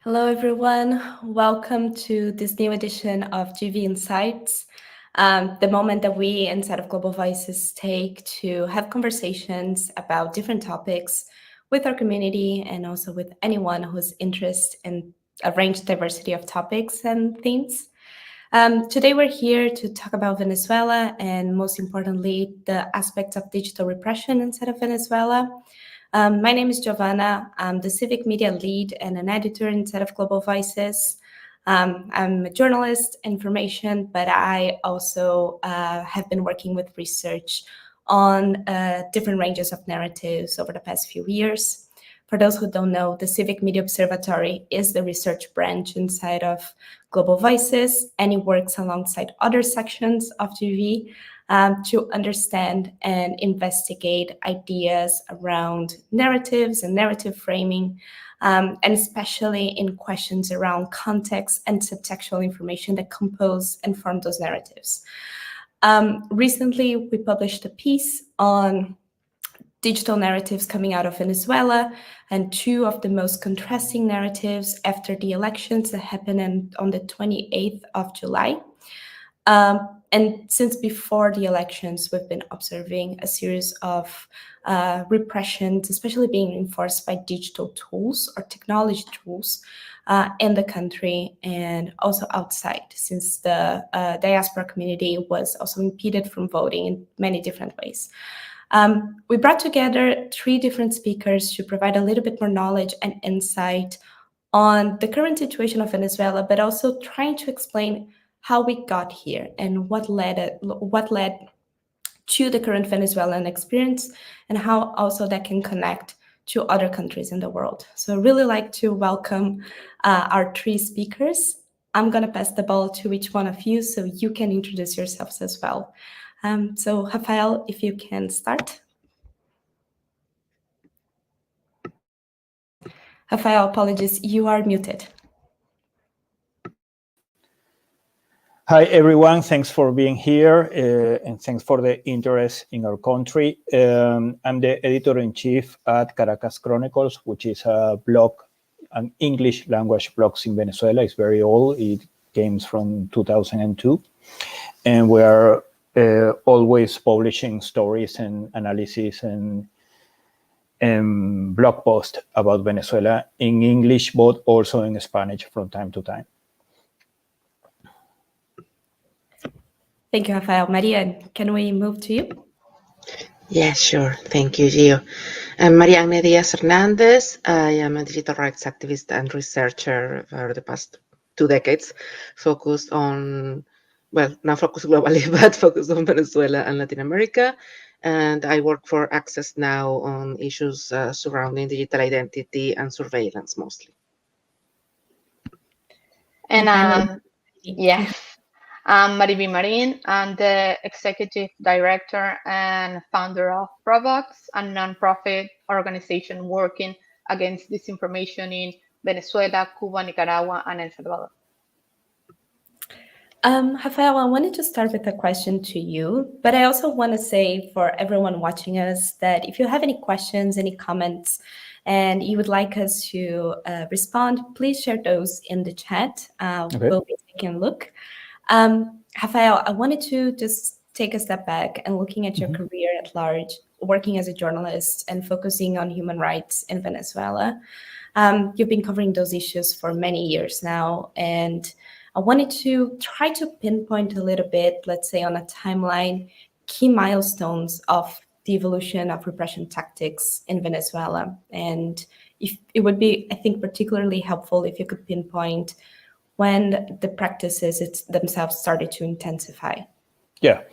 Hello, everyone. Welcome to this new edition of GV Insights, the moment that we inside of Global Voices take to have conversations about different topics with our community and also with anyone who's interested in a range diversity of topics and themes. Today, we're here to talk about Venezuela and, most importantly, the aspects of digital repression inside of Venezuela. My name is Giovanna. I'm the civic media lead and an editor inside of Global Voices. I'm a journalist, information, but I also have been working with research on different ranges of narratives over the past few years. For those who don't know, the Civic Media Observatory is the research branch inside of Global Voices, and it works alongside other sections of GV to understand and investigate ideas around narratives and narrative framing, and especially in questions around context and subtextual information that compose and form those narratives. Recently, we published a piece on digital narratives coming out of Venezuela, and two of the most contrasting narratives after the elections that happened on the 28th of July. And since before the elections, we've been observing a series of repressions, especially being enforced by digital tools or technology tools in the country and also outside, since the diaspora community was also impeded from voting in many different ways. We brought together three different speakers to provide a little bit more knowledge and insight on the current situation of Venezuela, but also trying to explain how we got here and what led to the current Venezuelan experience and how also that can connect to other countries in the world. So I'd really like to welcome our three speakers. I'm going to pass the ball to each one of you so you can introduce yourselves as well. So Rafael, if you can start. Rafael, apologies, you are muted. Hi, everyone. Thanks for being here and thanks for the interest in our country. I'm the editor-in-chief at Caracas Chronicles, which is a blog, an English language blog in Venezuela. It's very old. It came from 2002. And we are always publishing stories and analysis and blog posts about Venezuela in English, but also in Spanish from time to time. Thank you, Rafael. Maria, can we move to you? Yeah, sure. Thank you, Gio. I'm Maria Diaz Hernandez. I am a digital rights activist and researcher for the past 2 decades, focused on, well, not focused globally, but focused on Venezuela and Latin America. And I work for Access Now on issues surrounding digital identity and surveillance mostly. And yes, I'm Mariby Marin. I'm the executive director and founder of Provox, a nonprofit organization working against disinformation in Venezuela, Cuba, Nicaragua, and El Salvador. Rafael, I wanted to start with a question to you, but I also want to say for everyone watching us that if you have any questions, any comments, and you would like us to respond, please share those in the chat. Okay. We'll be taking a look. Rafael, I wanted to just take a step back and looking at your career at large, working as a journalist and focusing on human rights in Venezuela. You've been covering those issues for many years now, and I wanted to try to pinpoint a little bit, let's say on a timeline, key milestones of the evolution of repression tactics in Venezuela. And if it would be, I think, particularly helpful if you could pinpoint when the practices themselves started to intensify. Yeah.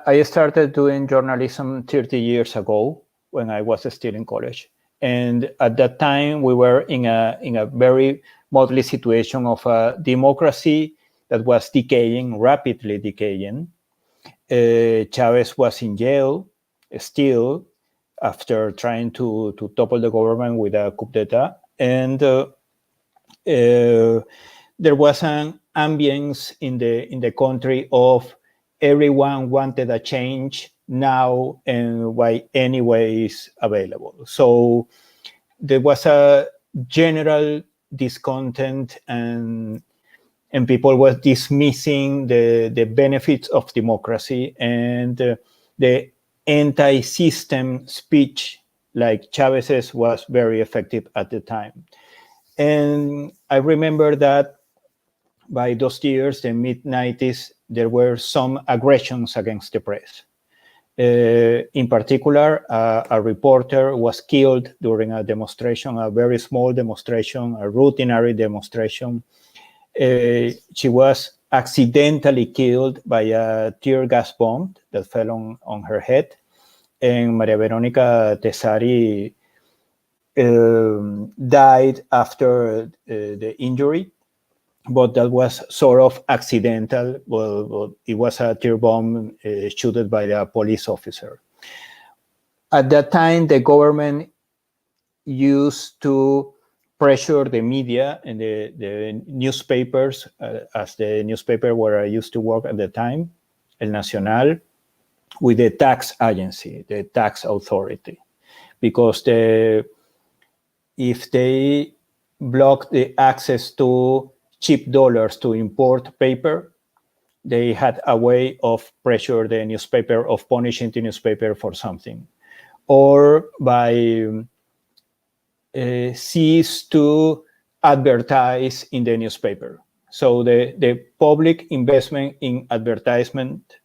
I started doing journalism 30 years ago when I was still in college. And at that time, we were in a very motley situation of a democracy that was decaying, rapidly decaying. Chavez was in jail still after trying to topple the government with a coup d'etat. And there was an ambience in the country of everyone wanted a change now and by any ways available. So there was a general discontent and people were dismissing the benefits of democracy, and the anti-system speech like Chávez's was very effective at the time. And I remember that by those years, the mid-90s, there were some aggressions against the press. In particular, a reporter was killed during a demonstration, a very small demonstration, a routinary demonstration. She was accidentally killed by a tear gas bomb that fell on her head. And Maria Verónica Tesari died after the injury, but that was sort of accidental. Well, it was a tear bomb shot by a police officer. At that time, the government used to pressure the media and the newspapers, as the newspaper where I used to work at the time, El Nacional, with the tax agency, the tax authority, because if they blocked the access to cheap dollars to import paper, they had a way of pressure the newspaper, of punishing the newspaper for something, or by cease to advertise in the newspaper. So the public investment in advertisement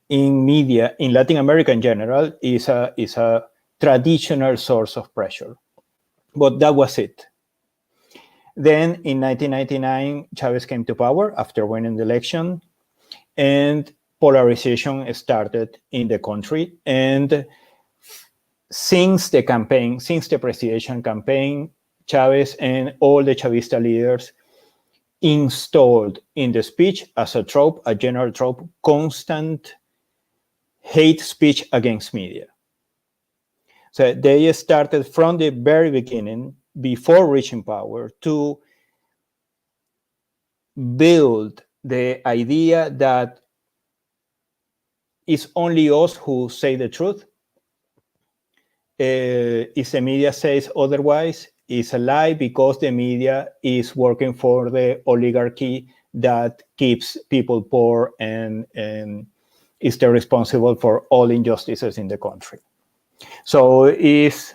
in media in Latin America in general is a traditional source of pressure. But that was it. Then in 1999, Chávez came to power after winning the election, and polarization started in the country. And since the presidential campaign, Chávez and all the Chavista leaders installed in the speech as a trope, a general trope, constant hate speech against media. So they started from the very beginning, before reaching power, to build the idea that it's only us who say the truth. If the media says otherwise, it's a lie, because the media is working for the oligarchy that keeps people poor and is responsible for all injustices in the country. So is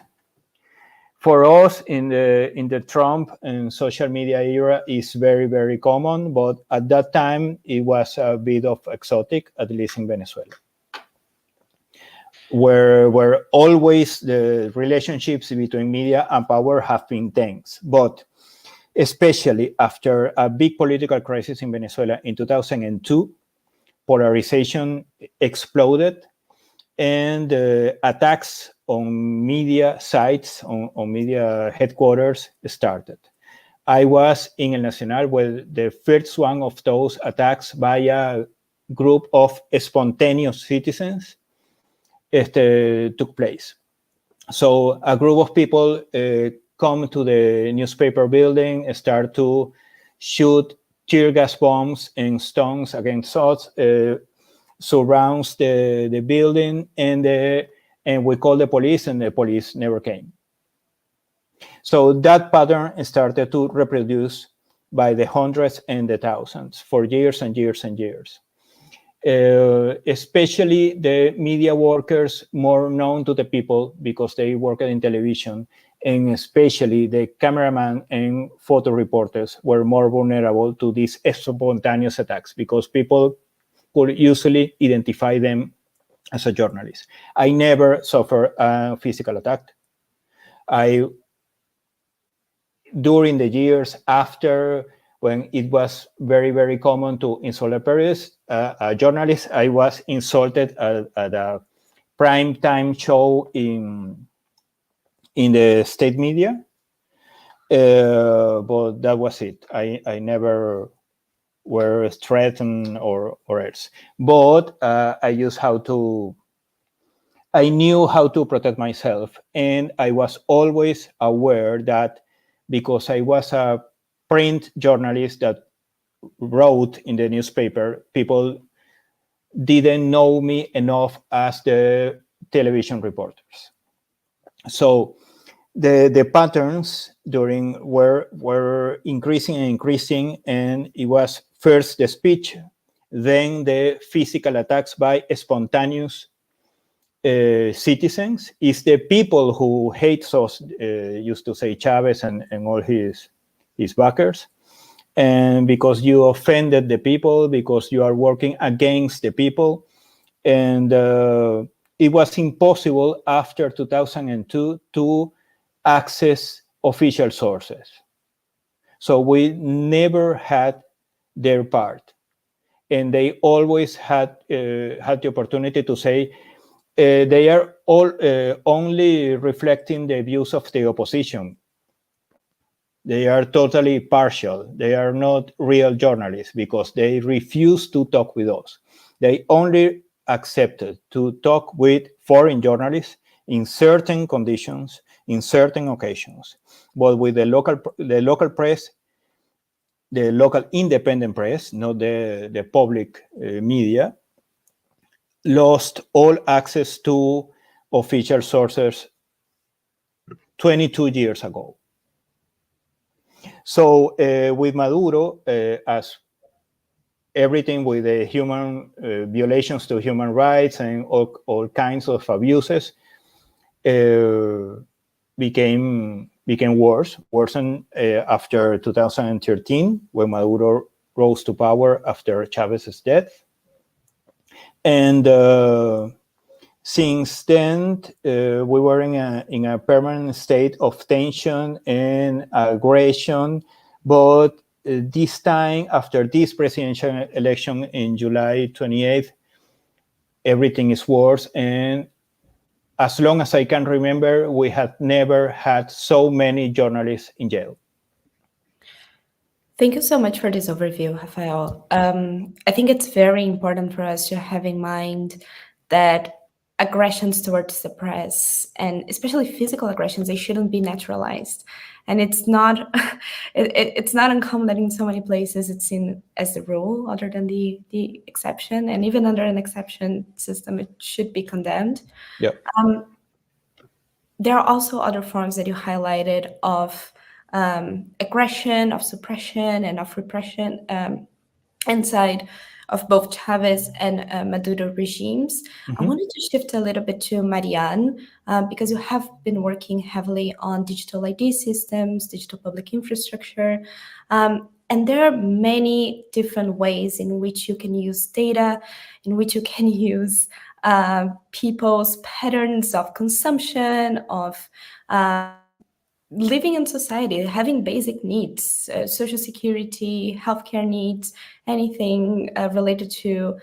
for us in the Trump and social media era is very, very common, but at that time it was a bit of exotic, at least in Venezuela, where always the relationships between media and power have been tense. But especially after a big political crisis in Venezuela in 2002, polarization exploded, and attacks on media sites, on media headquarters started. I was in El Nacional where the first one of those attacks by a group of spontaneous citizens took place. So a group of people come to the newspaper building, start to shoot tear gas bombs and stones against us, surrounds the building, and we called the police, and the police never came. So that pattern started to reproduce by the hundreds and the thousands for years and years and years. Especially the media workers, more known to the people because they worked in television, and especially the cameraman and photo reporters were more vulnerable to these spontaneous attacks because people could usually identify them as a journalist. I never suffered a physical attack. During the years after, when it was very, very common to insult a periodist, a journalist, I was insulted at a prime time show in the state media, but that was it. I never were threatened or else. But I knew how to protect myself, and I was always aware that because I was a print journalist, that wrote in the newspaper, people didn't know me enough as the television reporters. So the patterns during were increasing and increasing, and it was first the speech, then the physical attacks by spontaneous citizens. It's the people who hate us, used to say Chavez and all his backers. And because you offended the people, because you are working against the people. And it was impossible after 2002 to access official sources. So we never had their part. And they always had the opportunity to say, they are all only reflecting the views of the opposition. They are totally partial. They are not real journalists because they refuse to talk with us. They only accepted to talk with foreign journalists in certain conditions, in certain occasions. But with the local press, the local independent press, not the public media, lost all access to official sources 22 years ago. So with Maduro, as everything with the human violations to human rights and all kinds of abuses became worsened after 2013, when Maduro rose to power after Chávez's death. And since then, we were in a permanent state of tension and aggression. But this time, after this presidential election in July 28th, everything is worse. And as long as I can remember, we have never had so many journalists in jail. Thank you so much for this overview, Rafael. I think it's very important for us to have in mind that aggressions towards the press, and especially physical aggressions, they shouldn't be naturalized. And it's not it's not uncommon that in so many places it's seen as the rule other than the exception. And even under an exception system, it should be condemned. Yeah. There are also other forms that you highlighted of aggression, of suppression, and of repression inside of both Chavez and Maduro regimes. I wanted to shift a little bit to Marianne, because you have been working heavily on digital ID systems, digital public infrastructure, and there are many different ways in which you can use data, in which you can use people's patterns of consumption, of living in society, having basic needs, social security, healthcare needs, anything related to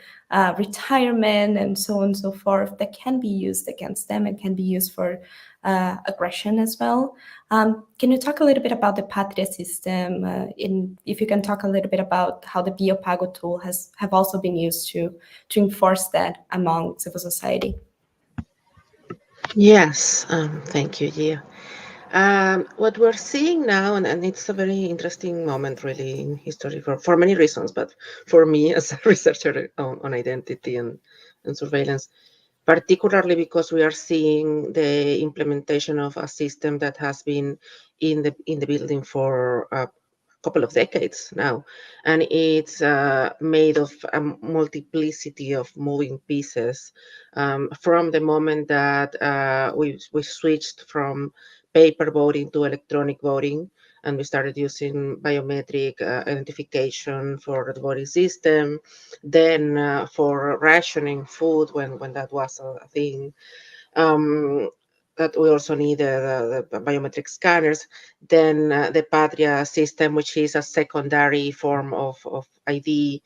retirement and so on and so forth, that can be used against them and can be used for aggression as well. Can you talk a little bit about the Patria system? If you can talk a little bit about how the Biopago tool have also been used to enforce that among civil society? Yes, thank you, Gio. What we're seeing now, and it's a very interesting moment really in history for many reasons, but for me as a researcher on identity and surveillance, particularly because we are seeing the implementation of a system that has been in the building for a couple of decades now, and it's made of a multiplicity of moving pieces from the moment that we switched from paper voting to electronic voting, and we started using biometric identification for the voting system, then for rationing food when that was a thing, that we also need the biometric scanners, then the Patria system, which is a secondary form of ID,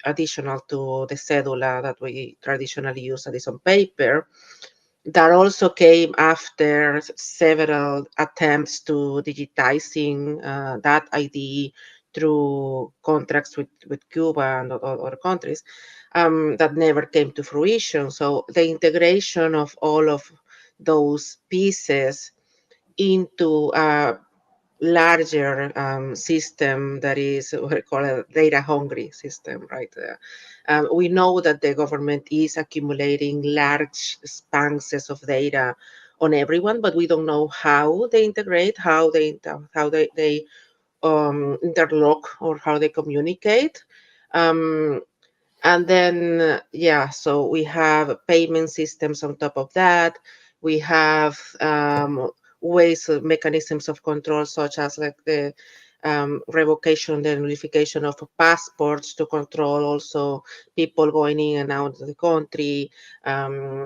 additional to the cédula that we traditionally use, that is on paper. That also came after several attempts to digitizing that ID through contracts with Cuba and other countries, that never came to fruition. So the integration of all of those pieces into larger system that is what we call a data hungry system, right? We know that the government is accumulating large spanses of data on everyone, but we don't know how they integrate, how they interlock, or how they communicate. And then, yeah, so we have payment systems on top of that. We have mechanisms of control, such as like the revocation, the nullification of passports to control also people going in and out of the country,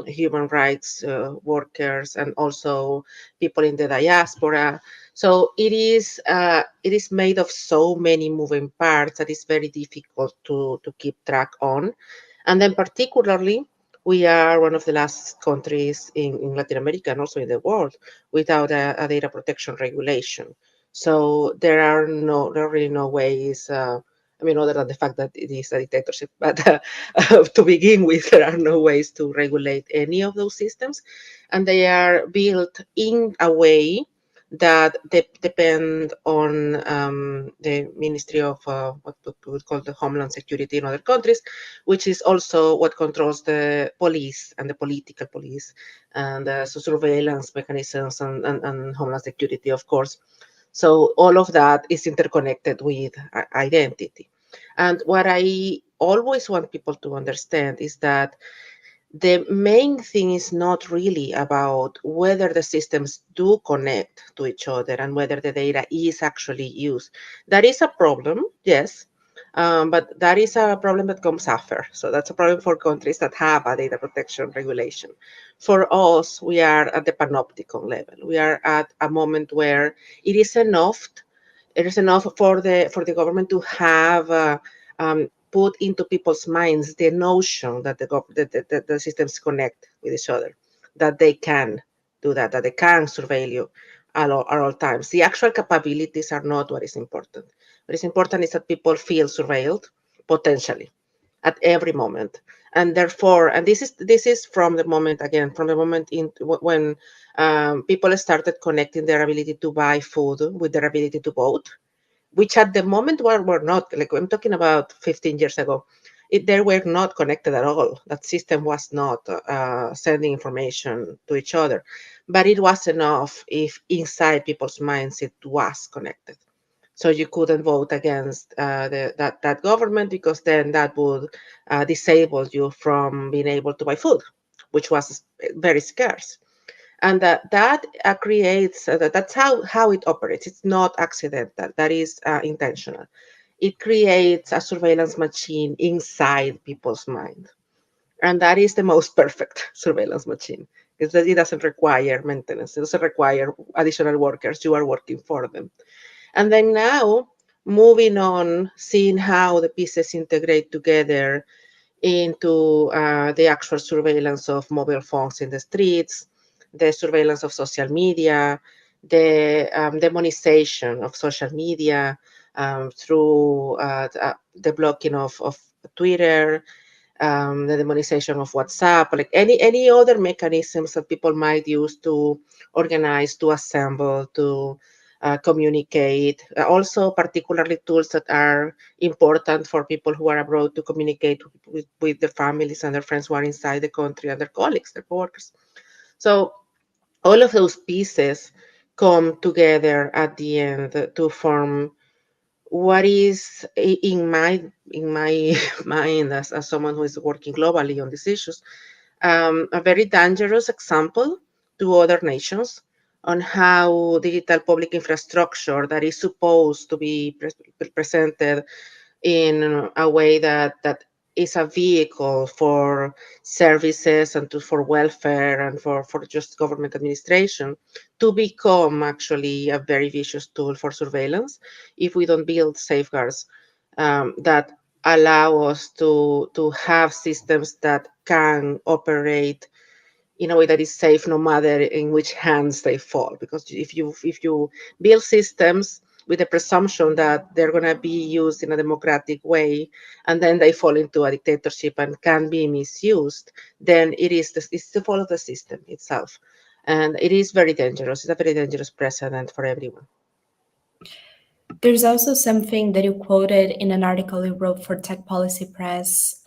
human rights workers, and also people in the diaspora. So it is made of so many moving parts that it's very difficult to keep track on. And then particularly, we are one of the last countries in Latin America and also in the world without a data protection regulation. So there are really no ways. I mean, other than the fact that it is a dictatorship, but to begin with, there are no ways to regulate any of those systems, and they are built in a way that depend on the Ministry of what we would call the Homeland Security in other countries, which is also what controls the police and the political police, and so surveillance mechanisms and Homeland Security, of course. So all of that is interconnected with identity. And what I always want people to understand is that the main thing is not really about whether the systems do connect to each other and whether the data is actually used. That is a problem, yes, but that is a problem that comes after. So that's a problem for countries that have a data protection regulation. For us, we are at the panopticon level. We are at a moment where it is enough. It is enough for the government to have put into people's minds the notion that the systems connect with each other, that they can do that they can surveil you at all times. The actual capabilities are not what is important. What is important is that people feel surveilled potentially at every moment, and therefore, and this is from the moment when people started connecting their ability to buy food with their ability to vote, which at the moment were not, like I'm talking about 15 years ago, they were not connected at all. That system was not sending information to each other, but it was enough if inside people's minds it was connected. So you couldn't vote against that government, because then that would disable you from being able to buy food, which was very scarce. And that creates, that's how it operates. It's not accidental. That is intentional. It creates a surveillance machine inside people's mind. And that is the most perfect surveillance machine, because it doesn't require maintenance. It doesn't require additional workers. You are working for them. And then now, moving on, seeing how the pieces integrate together into the actual surveillance of mobile phones in the streets, the surveillance of social media, the demonization of social media through the blocking of Twitter, the demonization of WhatsApp, like any other mechanisms that people might use to organize, to assemble, to communicate. Also, particularly tools that are important for people who are abroad to communicate with their families and their friends who are inside the country, and their colleagues, their coworkers. So all of those pieces come together at the end to form what is, in my mind, as someone who is working globally on these issues, a very dangerous example to other nations on how digital public infrastructure that is supposed to be presented in a way that is a vehicle for services and for welfare and for just government administration, to become actually a very vicious tool for surveillance if we don't build safeguards that allow us to have systems that can operate in a way that is safe, no matter in which hands they fall. Because if you build systems with the presumption that they're going to be used in a democratic way, and then they fall into a dictatorship and can be misused, then it's the fault of the system itself. And it is very dangerous. It's a very dangerous precedent for everyone. There's also something that you quoted in an article you wrote for Tech Policy Press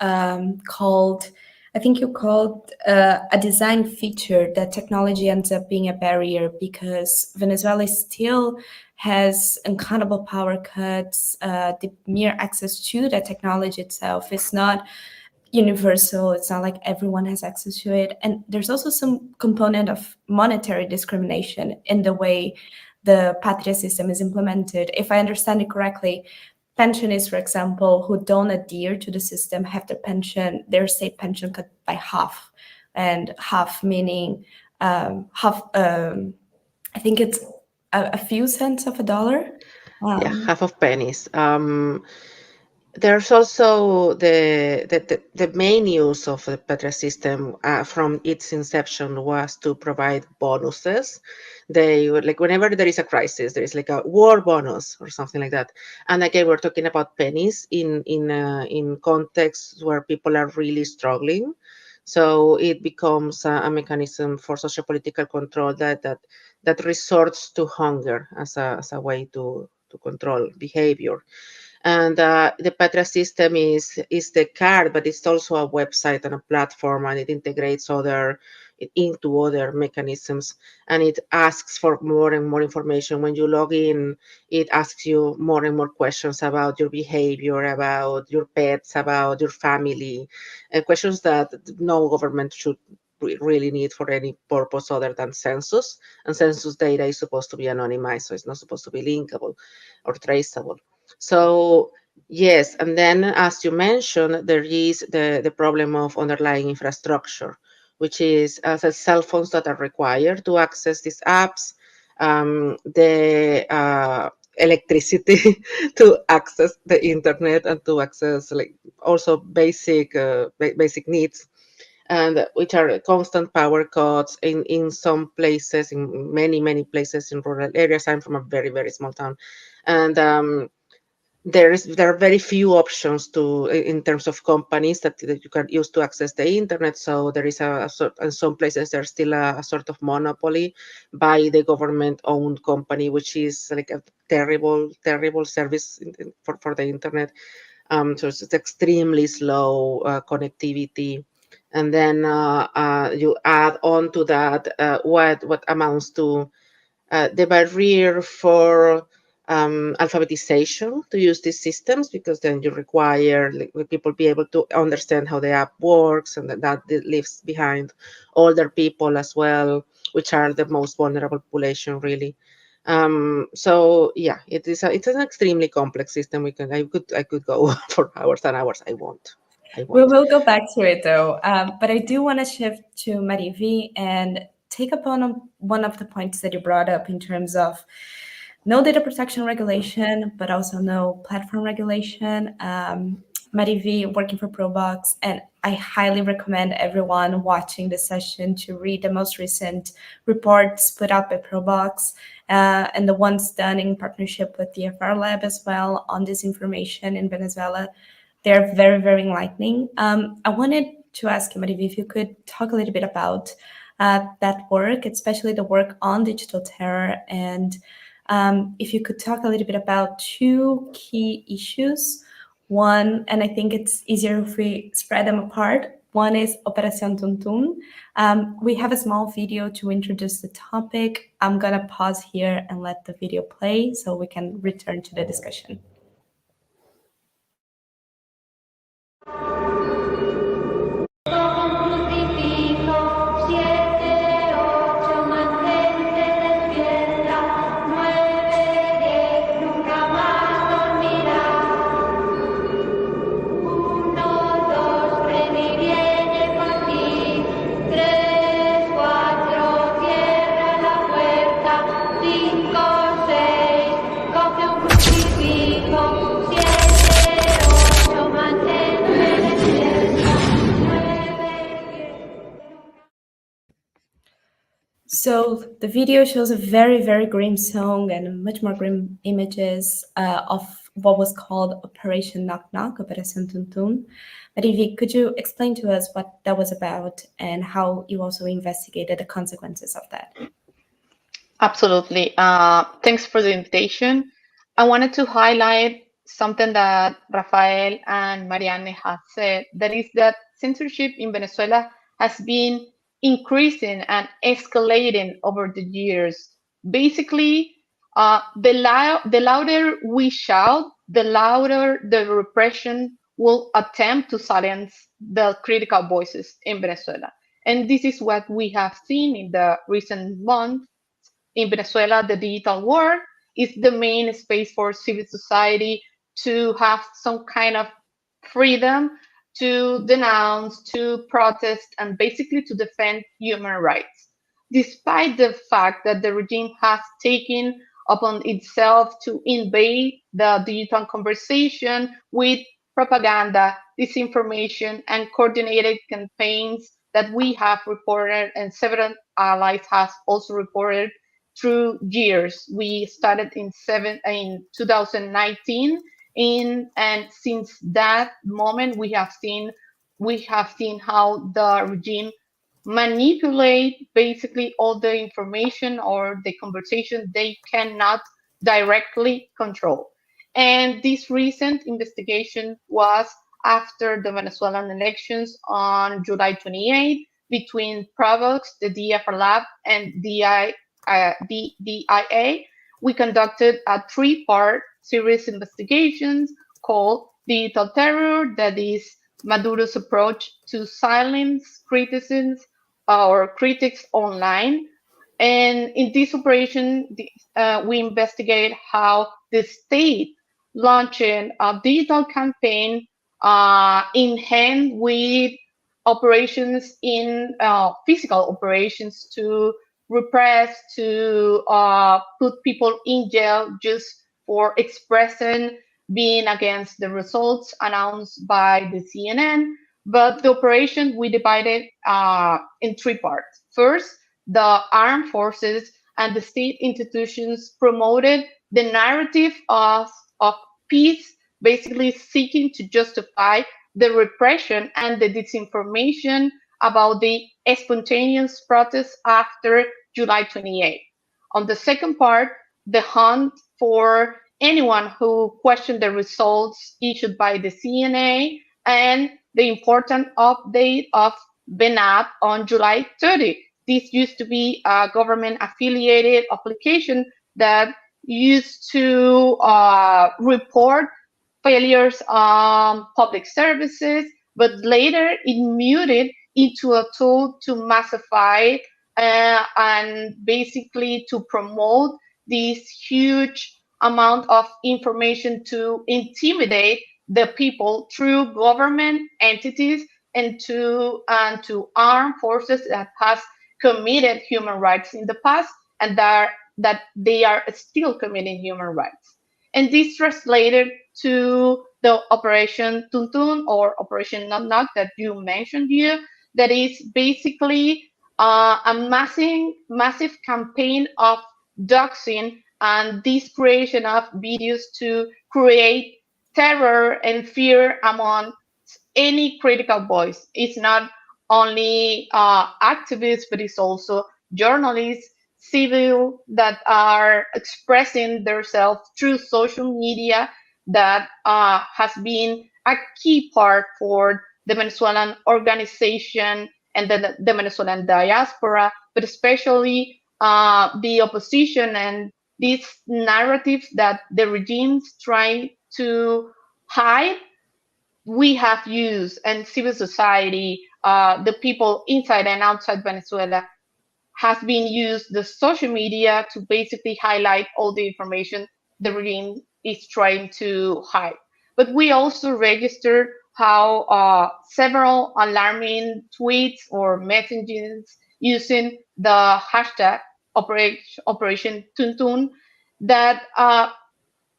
called, I think you called a design feature that technology ends up being a barrier because Venezuela still has uncountable power cuts. The mere access to the technology itself is not universal. It's not like everyone has access to it. And there's also some component of monetary discrimination in the way the Patria system is implemented. If I understand it correctly, pensionists, for example, who don't adhere to the system have their state pension cut by half, and half meaning half. I think it's a few cents of a dollar. Yeah, half of pennies. There's also the main use of the Patria system from its inception was to provide bonuses. They would, like, whenever there is a crisis, there is like a war bonus or something like that. And again, we're talking about pennies in contexts where people are really struggling. So it becomes a mechanism for sociopolitical control that resorts to hunger as a way to control behavior. And the Patria system is the card, but it's also a website and a platform, and it integrates into other mechanisms, and it asks for more and more information. When you log in, it asks you more and more questions about your behavior, about your pets, about your family, questions that no government should really need for any purpose other than census. And census data is supposed to be anonymized, so it's not supposed to be linkable or traceable. So yes, and then as you mentioned, there is the problem of underlying infrastructure, which is the cell phones that are required to access these apps, the electricity to access the internet and to access like also basic needs, and which are constant power cuts in some places, in many places in rural areas. I'm from a very small town, and there are very few options in terms of companies that you can use to access the internet. So there is in some places there's still a sort of monopoly by the government-owned company, which is like a terrible service for the internet. So it's extremely slow connectivity. And then you add on to that what amounts to the barrier for alphabetization to use these systems, because then you require people be able to understand how the app works, and that leaves behind older people as well, which are the most vulnerable population, really. So yeah, it's an extremely complex system. I could go for hours and hours. I won't. We will go back to it though, but I do want to shift to Marivi and take up on one of the points that you brought up in terms of no data protection regulation, but also no platform regulation. Marivi working for ProBox, and I highly recommend everyone watching this session to read the most recent reports put out by ProBox and the ones done in partnership with the FR Lab as well on disinformation in Venezuela. They're very enlightening. I wanted to ask you, Marivi, if you could talk a little bit about that work, especially the work on digital terror, and if you could talk a little bit about two key issues. One, and I think it's easier if we spread them apart. One is Operación Tuntún. We have a small video to introduce the topic. I'm gonna pause here and let the video play so we can return to the discussion. So the video shows a very grim song and much more grim images of what was called Operation Knock Knock, Operación Tuntún. Marivi, could you explain to us what that was about and how you also investigated the consequences of that? Absolutely. Thanks for the invitation. I wanted to highlight something that Rafael and Marianne have said, that is that censorship in Venezuela has been increasing and escalating over the years. Basically, the louder we shout, the louder the repression will attempt to silence the critical voices in Venezuela. And this is what we have seen in the recent months. In Venezuela, the digital world is the main space for civil society to have some kind of freedom to denounce, to protest, and basically to defend human rights. Despite the fact that the regime has taken upon itself to invade the digital conversation with propaganda, disinformation, and coordinated campaigns that we have reported and several allies have also reported through years. We started in 2019, and since that moment we have seen how the regime manipulate basically all the information or the conversation they cannot directly control. And this recent investigation was after the Venezuelan elections on July 28 between Provox, the DFR Lab, and DIA. We conducted a three-part series investigations called Digital Terror, that is Maduro's approach to silence criticisms or critics online. And in this operation, we investigate how the state launched a digital campaign in hand with operations in physical operations to repress, to put people in jail just for expressing being against the results announced by the CNN. But the operation we divided in three parts. First, the armed forces and the state institutions promoted the narrative of peace, basically seeking to justify the repression and the disinformation about the spontaneous protests after July 28. On the second part, the hunt for anyone who questioned the results issued by the CNA and the important update of BENAP on July 30. This used to be a government-affiliated application that used to report failures on public services, but later it muted into a tool to massify and basically to promote this huge amount of information to intimidate the people through government entities and to armed forces that has committed human rights in the past and that they are still committing human rights. And this translated to the Operation Tuntun or Operation Knock Knock that you mentioned here, that is basically a massive campaign of doxing and this creation of videos to create terror and fear among any critical voice. It's not only activists, but it's also journalists, civil that are expressing themselves through social media that has been a key part for the Venezuelan organization and the Venezuelan diaspora, but especially the opposition and these narratives that the regimes try to hide. We have used, and civil society, the people inside and outside Venezuela, has been used the social media to basically highlight all the information the regime is trying to hide. But we also registered how several alarming tweets or messages using the hashtag Operation Tuntun that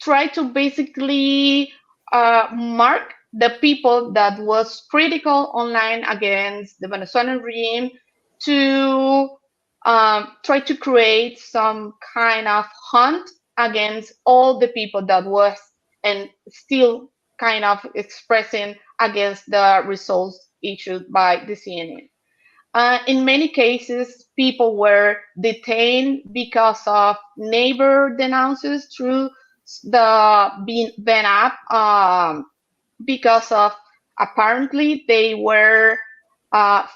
try to basically mark the people that was critical online against the Venezuelan regime to try to create some kind of hunt against all the people that was and still kind of expressing against the results issued by the CNN. In many cases, people were detained because of neighbor denounces through being banned up because of apparently they were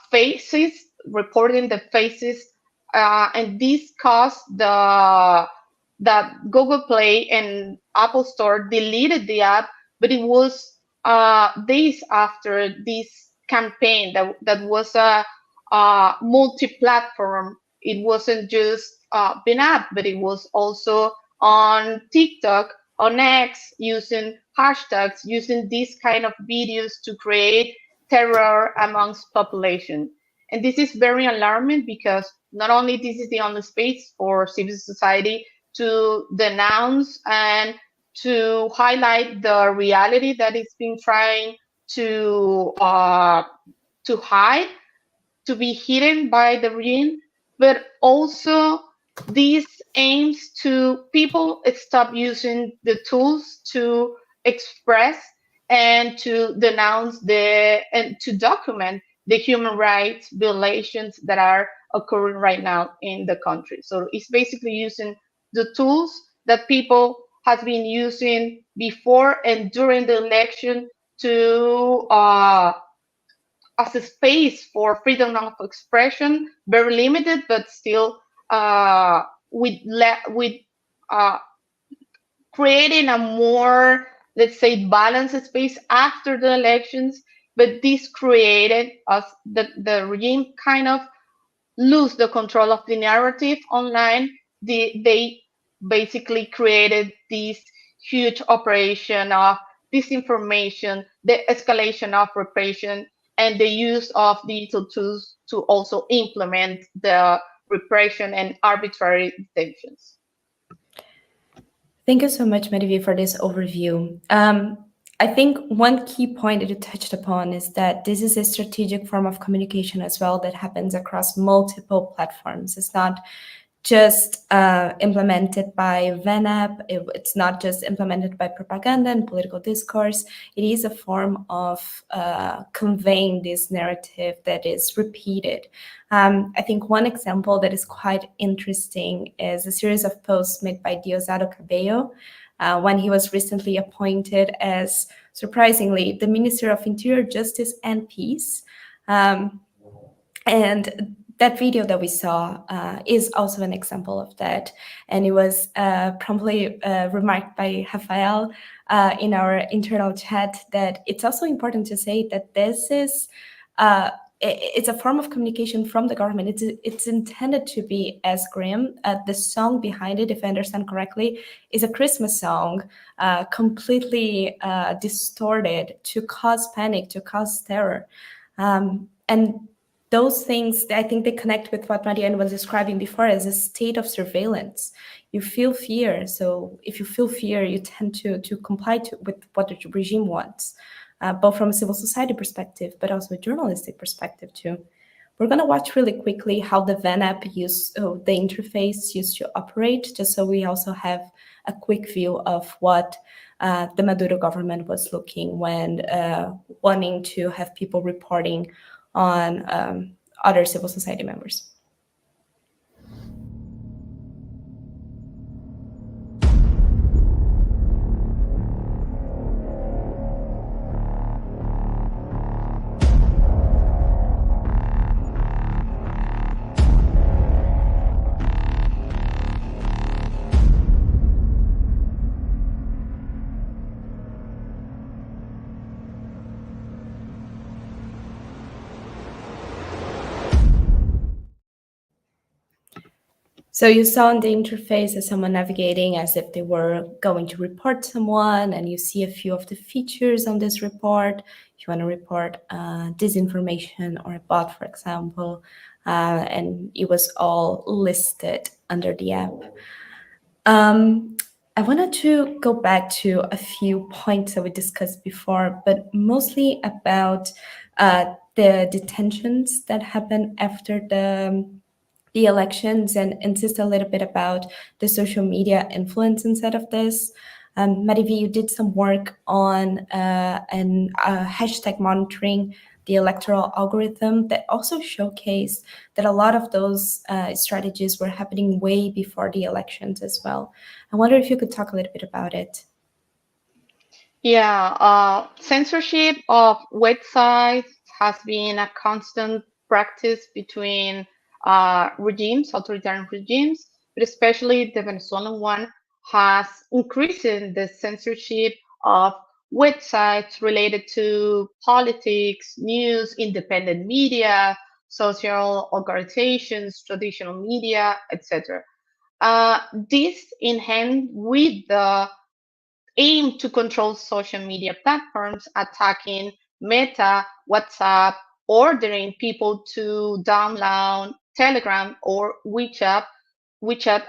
faces reporting the faces, and this caused that Google Play and Apple Store deleted the app, but it was days after this campaign that was a multi-platform. It wasn't just been app, but it was also on TikTok, on X, using hashtags, using these kind of videos to create terror amongst population. And this is very alarming because not only this is the only space for civil society to denounce and to highlight the reality that it's been trying to hide, to be hidden by the regime, but also this aims to people stop using the tools to express and to denounce and to document the human rights violations that are occurring right now in the country. So it's basically using the tools that people has been using before and during the election to as a space for freedom of expression, very limited, but still with creating a more, let's say, balanced space after the elections. But this created us the regime kind of lose the control of the narrative online. They basically created this huge operation of disinformation, the escalation of repression, and the use of digital tools to also implement the repression and arbitrary detentions. Thank you so much, Mariví, for this overview. I think one key point that you touched upon is that this is a strategic form of communication as well that happens across multiple platforms. It's not just implemented by VNAP. It's not just implemented by propaganda and political discourse. It is a form of conveying this narrative that is repeated. I think one example that is quite interesting is a series of posts made by Diosdado Cabello when he was recently appointed as, surprisingly, the Minister of Interior, Justice, and Peace. And that video that we saw is also an example of that. And it was promptly remarked by Rafael in our internal chat that it's also important to say that this is, it's a form of communication from the government. It's intended to be as grim. The song behind it, if I understand correctly, is a Christmas song, completely distorted to cause panic, to cause terror. And those things, I think they connect with what Marianne was describing before as a state of surveillance. You feel fear. So if you feel fear, you tend to comply with what the regime wants, both from a civil society perspective, but also a journalistic perspective too. We're going to watch really quickly how the VNAP the interface used to operate, just so we also have a quick view of what the Maduro government was looking when wanting to have people reporting on other civil society members. So you saw on the interface as someone navigating as if they were going to report someone, and you see a few of the features on this report. If you want to report disinformation or a bot, for example, and it was all listed under the app. I wanted to go back to a few points that we discussed before, but mostly about the detentions that happened after the elections, and insist a little bit about the social media influence inside of this. Mariví, you did some work on hashtag monitoring the electoral algorithm that also showcased that a lot of those strategies were happening way before the elections as well. I wonder if you could talk a little bit about it. Yeah, censorship of websites has been a constant practice between regimes, authoritarian regimes, but especially the Venezuelan one has increased the censorship of websites related to politics, news, independent media, social organizations, traditional media, etc. This in hand with the aim to control social media platforms, attacking Meta, WhatsApp, ordering people to download Telegram or WeChat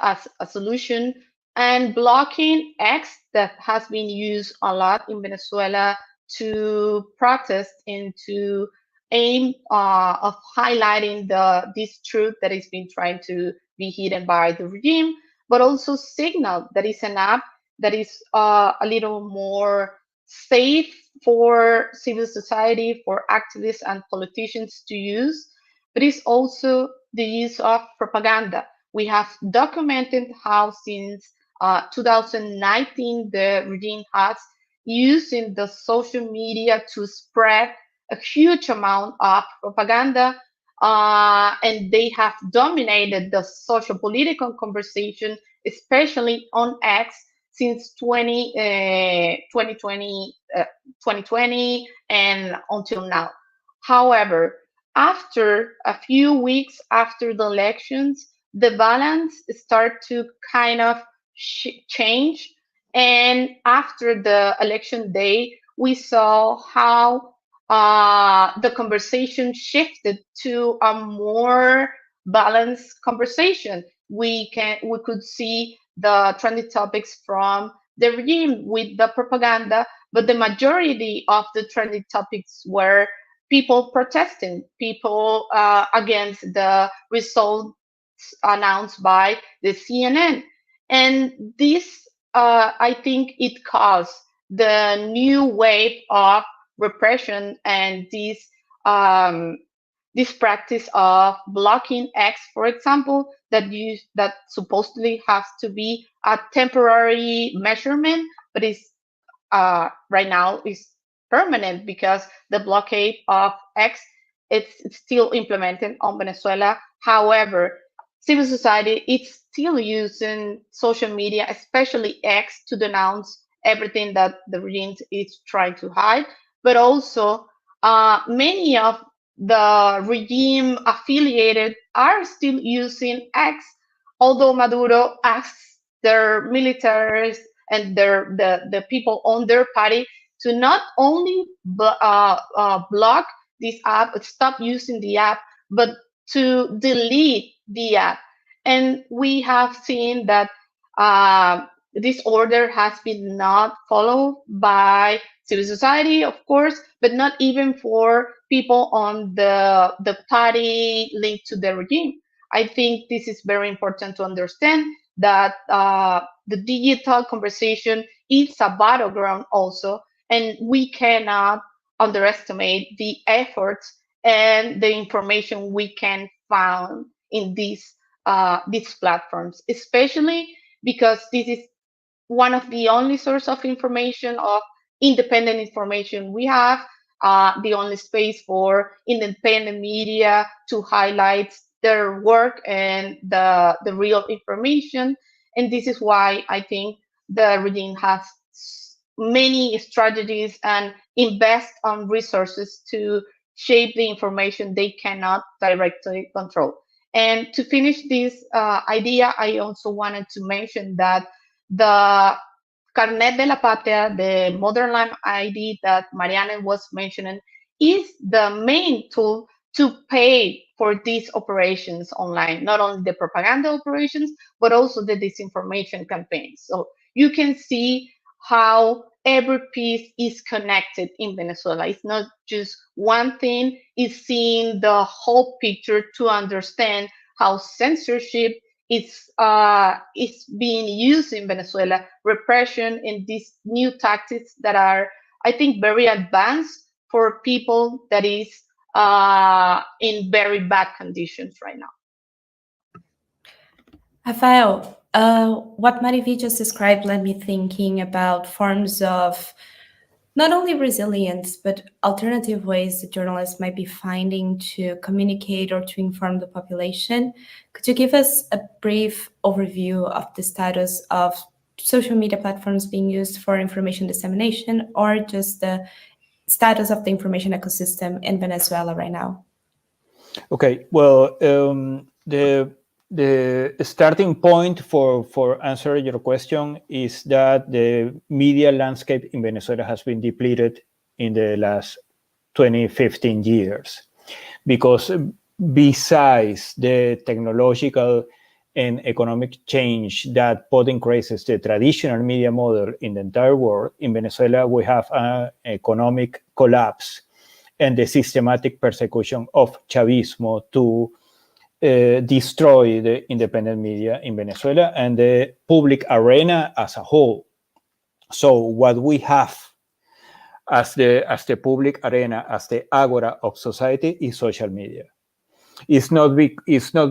as a solution, and blocking X that has been used a lot in Venezuela to protest and to aim of highlighting this truth that is being trying to be hidden by the regime, but also Signal, that is an app that is a little more safe for civil society, for activists and politicians to use, but it's also the use of propaganda. We have documented how since 2019 the regime has using the social media to spread a huge amount of propaganda, and they have dominated the social political conversation, especially on X, since 2020 and until now. However, after a few weeks after the elections, the balance start to kind of change. And after the election day, we saw how the conversation shifted to a more balanced conversation. We could see the trending topics from the regime with the propaganda, but the majority of the trending topics were people protesting, people against the results announced by the CNN. And this, I think, it caused the new wave of repression and this practice of blocking X, for example, that supposedly has to be a temporary measurement, but is right now is permanent because the blockade of X it's still implemented on Venezuela. However, civil society is still using social media, especially X, to denounce everything that the regime is trying to hide. But also, many of the regime affiliated are still using X, although Maduro asks their militaries and the people on their party to not only block this app, stop using the app, but to delete the app. And we have seen that this order has been not followed by civil society, of course, but not even for people on the party linked to the regime. I think this is very important to understand that the digital conversation is a battleground also, and we cannot underestimate the efforts and the information we can find in these platforms, especially because this is one of the only source of information, of independent information we have, the only space for independent media to highlight their work and the real information. And this is why I think the regime has many strategies and invest on resources to shape the information they cannot directly control. And to finish this idea, I also wanted to mention that the Carnet de la Patria, the modern land ID that Mariana was mentioning, is the main tool to pay for these operations online, not only the propaganda operations, but also the disinformation campaigns. So you can see how every piece is connected in Venezuela. It's not just one thing, it's seeing the whole picture to understand how censorship is being used in Venezuela, repression, and these new tactics that are, I think, very advanced for people that is in very bad conditions right now. Rafael, what Marivi just described led me thinking about forms of not only resilience, but alternative ways that journalists might be finding to communicate or to inform the population. Could you give us a brief overview of the status of social media platforms being used for information dissemination, or just the status of the information ecosystem in Venezuela right now? Okay, well, the starting point for answering your question is that the media landscape in Venezuela has been depleted in the last 15 years, because besides the technological and economic change that put in crisis the traditional media model in the entire world, in Venezuela we have an economic collapse and the systematic persecution of Chavismo to destroy the independent media in Venezuela and the public arena as a whole. So what we have as the public arena, as the agora of society, is social media. It's not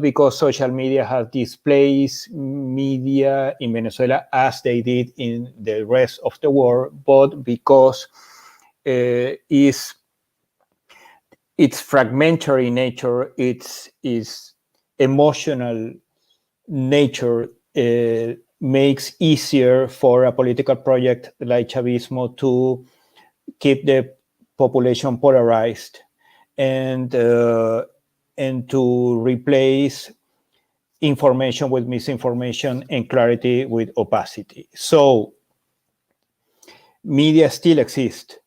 because social media has displaced media in Venezuela as they did in the rest of the world, but because its fragmentary nature, its emotional nature makes easier for a political project like Chavismo to keep the population polarized and to replace information with misinformation and clarity with opacity. So media still exists.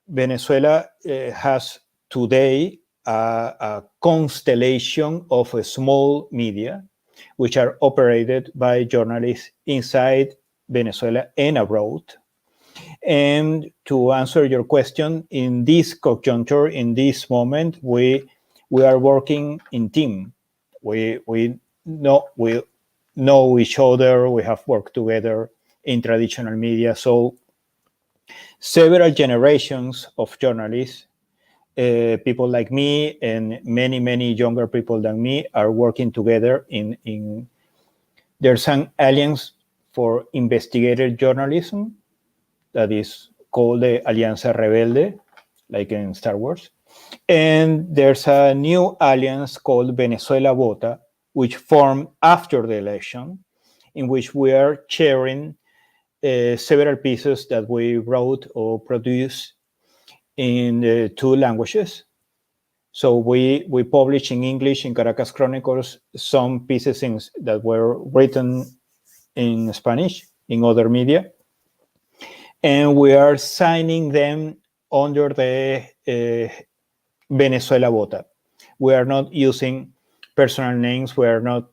Venezuela has today a constellation of small media which are operated by journalists inside Venezuela and abroad. And to answer your question, in this conjuncture, in this moment, we are working in team. We know each other. We have worked together in traditional media. So several generations of journalists, people like me and many younger people than me, are working together in there's an alliance for investigative journalism that is called the Alianza Rebelde, like in Star Wars. And there's a new alliance called Venezuela Vota, which formed after the election, in which we are sharing several pieces that we wrote or produced in 2 languages. So we publish in English in Caracas Chronicles some pieces that were written in Spanish in other media. And we are signing them under the Venezuela Vota. We are not using personal names. We are not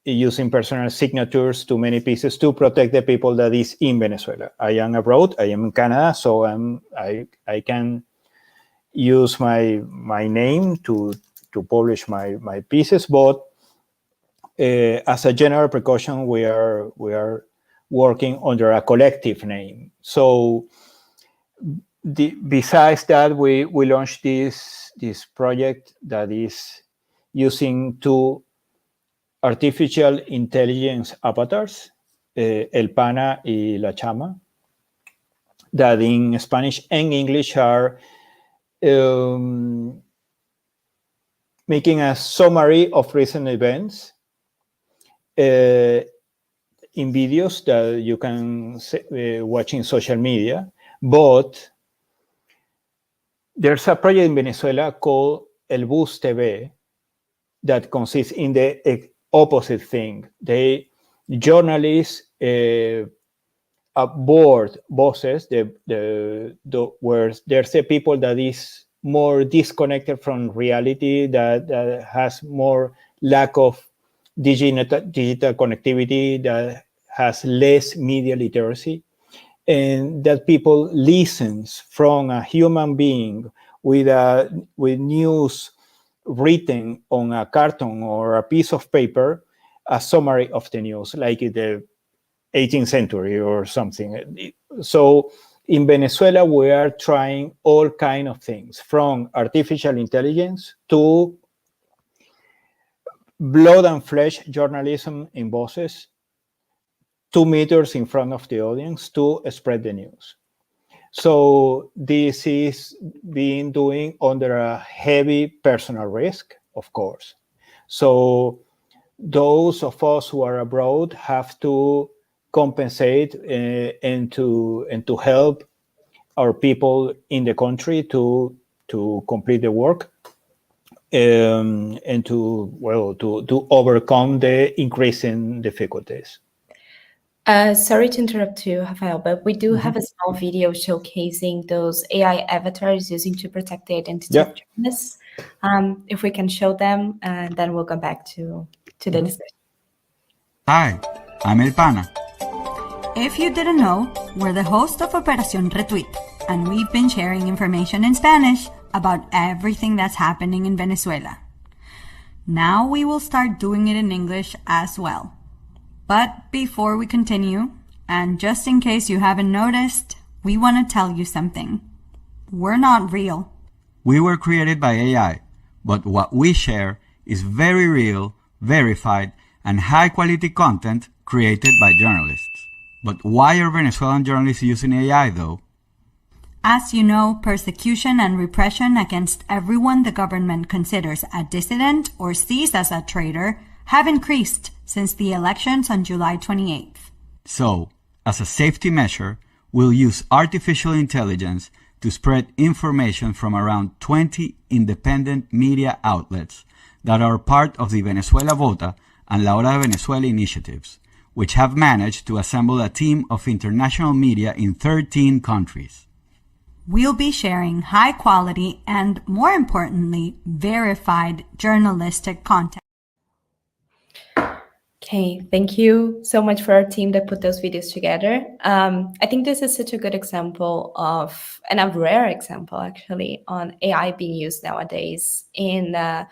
using personal signatures to many pieces to protect the people that is in Venezuela. I am abroad. I am in Canada, so I can use my name to publish my pieces. But as a general precaution, we are working under a collective name. So besides that, we launched this project that is using 2 artificial intelligence avatars, El Pana y La Chama, that in Spanish and English are making a summary of recent events in videos that you can watch in social media. But there's a project in Venezuela called El Bus TV that consists in the opposite thing. The journalists aboard buses, where there's a people that is more disconnected from reality, that has more lack of digital connectivity, that has less media literacy, and that people listens from a human being with news written on a carton or a piece of paper, a summary of the news, like in the 18th century or something. So in Venezuela, we are trying all kinds of things, from artificial intelligence to blood and flesh journalism in bosses, 2 meters in front of the audience to spread the news. So this is being doing under a heavy personal risk, of course. So those of us who are abroad have to compensate and to help our people in the country to complete the work and to overcome the increasing difficulties. Sorry to interrupt you, Rafael, but we do have a small video showcasing those AI avatars using to protect the identity of journalists. If we can show them, and then we'll go back to the discussion. Hi, I'm El Pana. If you didn't know, we're the host of Operación Retweet, and we've been sharing information in Spanish about everything that's happening in Venezuela. Now we will start doing it in English as well. But before we continue, and just in case you haven't noticed, we want to tell you something. We're not real. We were created by AI, but what we share is very real, verified, and high-quality content created by journalists. But why are Venezuelan journalists using AI, though? As you know, persecution and repression against everyone the government considers a dissident or sees as a traitor have increased since the elections on July 28th. So, as a safety measure, we'll use artificial intelligence to spread information from around 20 independent media outlets that are part of the Venezuela Vota and La Hora de Venezuela initiatives, which have managed to assemble a team of international media in 13 countries. We'll be sharing high quality and, more importantly, verified journalistic content. Okay, thank you so much for our team that put those videos together. I think this is such a good example of, and a rare example actually, on AI being used nowadays in the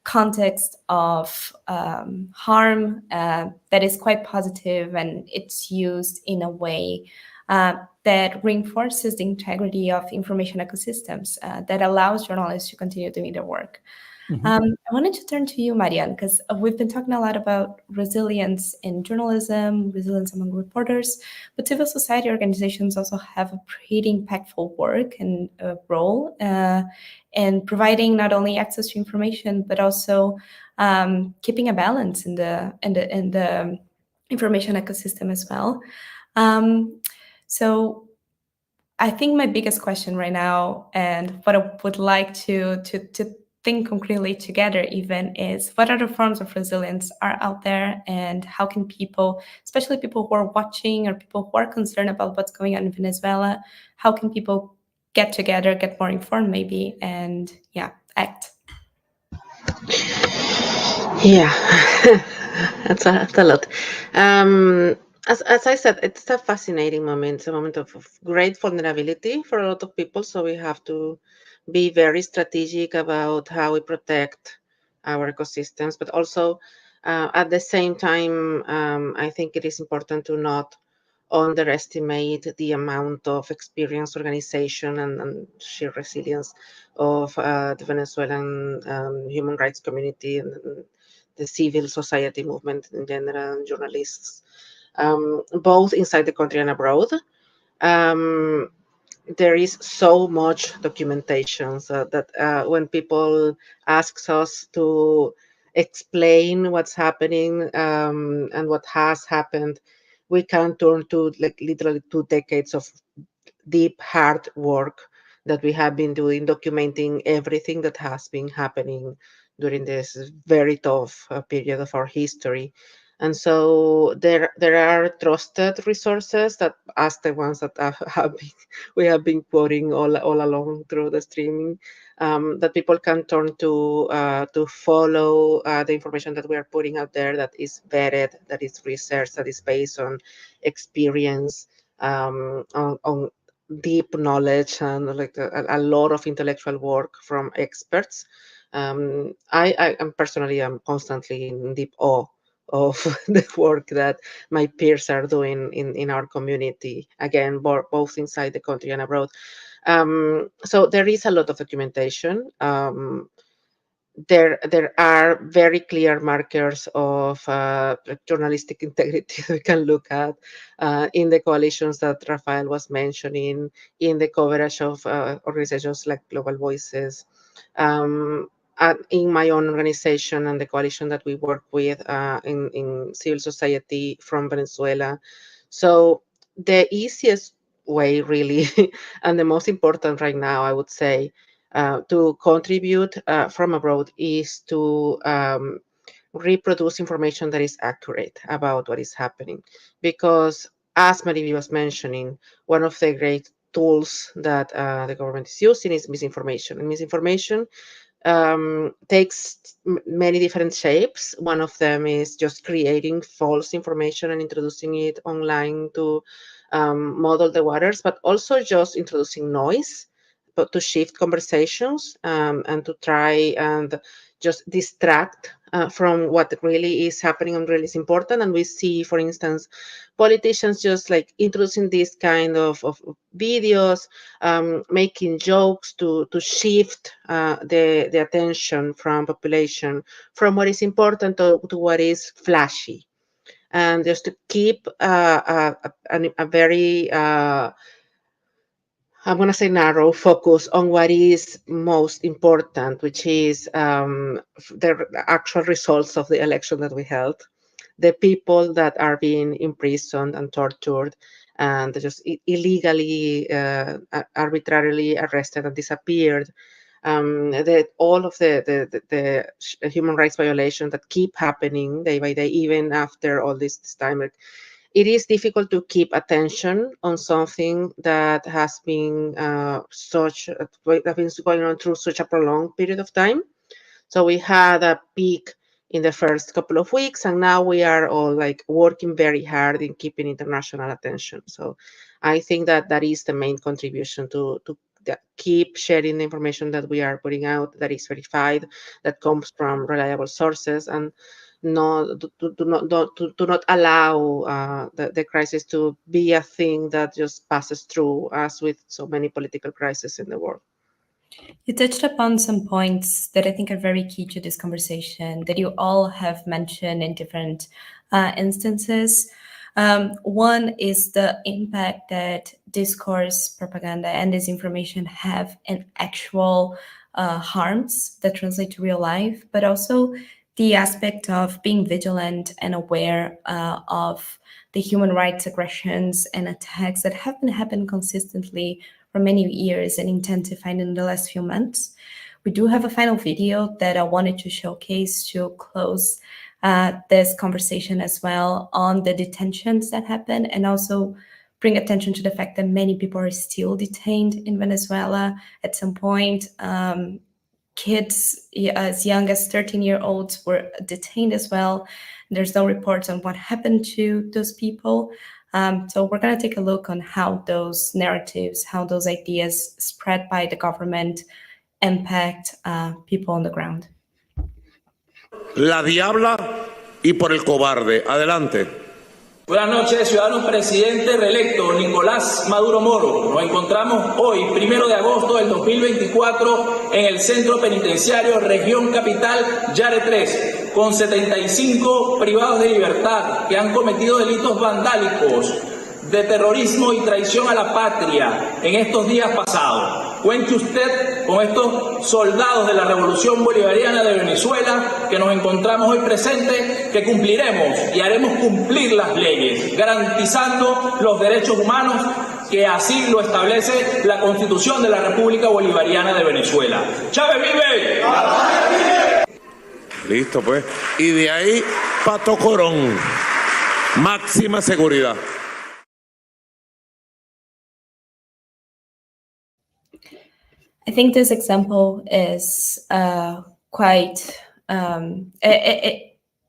context of harm that is quite positive, and it's used in a way that reinforces the integrity of information ecosystems, that allows journalists to continue doing their work. I wanted to turn to you, Marian, because we've been talking a lot about resilience in journalism, resilience among reporters, but civil society organizations also have a pretty impactful work and role in providing not only access to information, but also keeping a balance in the information ecosystem as well. So I think my biggest question right now, and what I would like to think concretely together even, is what other forms of resilience are out there, and how can people, especially people who are watching or people who are concerned about what's going on in Venezuela, how can people get together, get more informed maybe, and act? Yeah, that's a lot. As I said, it's a fascinating moment. It's a moment of great vulnerability for a lot of people. So we have to be very strategic about how we protect our ecosystems. But also, at the same time, I think it is important to not underestimate the amount of experience, organization, and sheer resilience of the Venezuelan human rights community and the civil society movement in general, and journalists, both inside the country and abroad. There is so much documentation that when people ask us to explain what's happening and what has happened, we can turn to literally 2 decades of deep, hard work that we have been doing, documenting everything that has been happening during this very tough period of our history. And so there are trusted resources that, as the ones that we have been quoting all along through the streaming, that people can turn to follow the information that we are putting out there, that is vetted, that is researched, that is based on experience, on deep knowledge, and a lot of intellectual work from experts. I am personally constantly in deep awe of the work that my peers are doing in our community, again, both inside the country and abroad. So there is a lot of documentation. There are very clear markers of journalistic integrity we can look at in the coalitions that Rafael was mentioning, in the coverage of organizations like Global Voices, in my own organization and the coalition that we work with in civil society from Venezuela. So the easiest way, really, and the most important right now, I would say, to contribute from abroad is to reproduce information that is accurate about what is happening. Because as Mariby was mentioning, one of the great tools that the government is using is misinformation. And misinformation takes many different shapes. One of them is just creating false information and introducing it online to model the waters, but also just introducing noise, but to shift conversations and to try and just distract from what really is happening and really is important. And we see, for instance, politicians just like introducing this kind of videos, making jokes to shift the attention from population from what is important to what is flashy. And just to keep a very I'm going to say narrow focus on what is most important, which is the actual results of the election that we held, the people that are being imprisoned and tortured and just illegally, arbitrarily arrested and disappeared, all of the human rights violations that keep happening day by day, even after all this time. It is difficult to keep attention on something that has been going on through such a prolonged period of time. So we had a peak in the first couple of weeks, and now we are all like working very hard in keeping international attention. So I think that that is the main contribution to keep sharing the information that we are putting out that is verified, that comes from reliable sources, and do not allow the crisis to be a thing that just passes through, as with so many political crises in the world. You touched upon some points that I think are very key to this conversation that you all have mentioned in different instances. One is the impact that discourse, propaganda, and disinformation have in actual harms that translate to real life, but also the aspect of being vigilant and aware of the human rights aggressions and attacks that have been happening consistently for many years and intensifying in the last few months. We do have a final video that I wanted to showcase to close this conversation as well on the detentions that happen, and also bring attention to the fact that many people are still detained in Venezuela. At some point, kids as young as 13-year-olds were detained as well. There's no reports on what happened to those people. So we're going to take a look on how those narratives, how those ideas spread by the government impact people on the ground. La diabla y por el cobarde. Adelante. Buenas noches, ciudadano presidente reelecto Nicolás Maduro Moro. Nos encontramos hoy, 1 de agosto del 2024, en el centro penitenciario Región Capital Yare 3, con 75 privados de libertad que han cometido delitos vandálicos, de terrorismo y traición a la patria en estos días pasados. Cuente usted con estos soldados de la Revolución Bolivariana de Venezuela que nos encontramos hoy presentes, que cumpliremos y haremos cumplir las leyes, garantizando los derechos humanos que así lo establece la Constitución de la República Bolivariana de Venezuela. ¡Chávez vive! Listo, pues. Y de ahí, Pato Corón. Máxima seguridad. I think this example is quite,